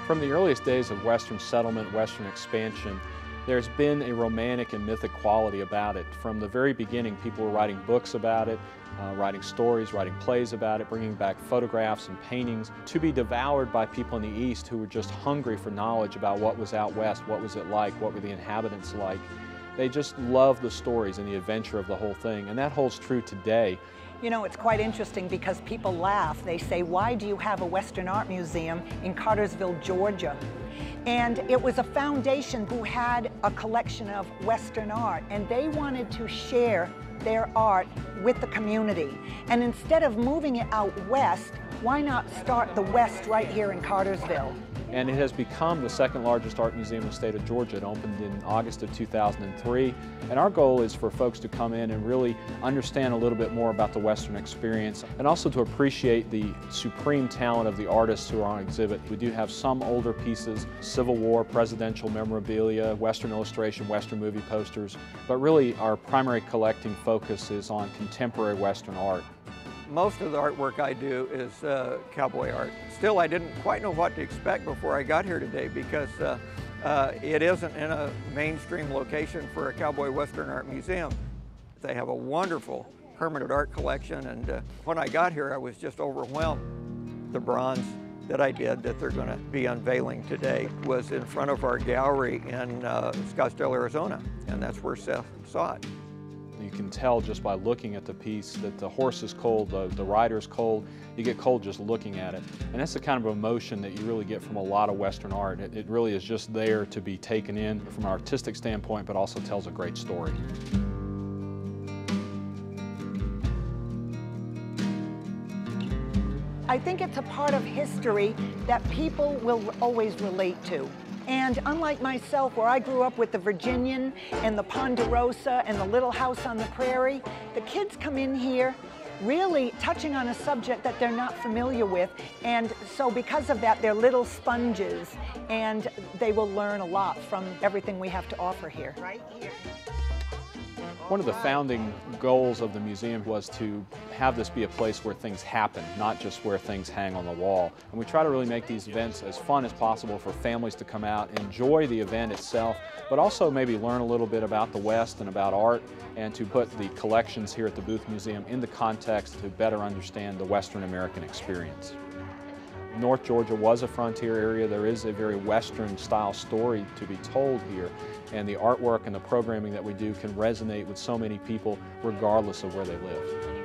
From the earliest days of Western settlement, Western expansion, there's been a romantic and mythic quality about it. From the very beginning, people were writing books about it, writing stories, writing plays about it, bringing back photographs and paintings to be devoured by people in the East who were just hungry for knowledge about what was out West, what was it like, what were the inhabitants like. They just loved the stories and the adventure of the whole thing, and that holds true today. You know, it's quite interesting because people laugh. They say, why do you have a Western Art Museum in Cartersville, Georgia? And it was a foundation who had a collection of Western art, and they wanted to share their art with the community. And instead of moving it out west, why not start the West right here in Cartersville? And it has become the second largest art museum in the state of Georgia. It opened in August of 2003. And our goal is for folks to come in and really understand a little bit more about the Western experience and also to appreciate the supreme talent of the artists who are on exhibit. We do have some older pieces, Civil War, presidential memorabilia, Western illustration, Western movie posters, but really our primary collecting focus is on contemporary Western art. Most of the artwork I do is cowboy art. Still, I didn't quite know what to expect before I got here today because it isn't in a mainstream location for a cowboy Western art museum. They have a wonderful permanent art collection, and when I got here I was just overwhelmed. The bronze that I did that they're going to be unveiling today was in front of our gallery in Scottsdale, Arizona, and that's where Seth saw it. You can tell just by looking at the piece that the horse is cold, the rider's cold. You get cold just looking at it. And that's the kind of emotion that you really get from a lot of Western art. It really is just there to be taken in from an artistic standpoint, but also tells a great story. I think it's a part of history that people will always relate to. And unlike myself, where I grew up with the Virginian and the Ponderosa and the Little House on the Prairie, the kids come in here really touching on a subject that they're not familiar with. And so because of that, they're little sponges, and they will learn a lot from everything we have to offer here. Right here. One of the founding goals of the museum was to have this be a place where things happen, not just where things hang on the wall. And we try to really make these events as fun as possible for families to come out, enjoy the event itself, but also maybe learn a little bit about the West and about art, and to put the collections here at the Booth Museum into context to better understand the Western American experience. North Georgia was a frontier area. There is a very Western style story to be told here, and the artwork and the programming that we do can resonate with so many people regardless of where they live.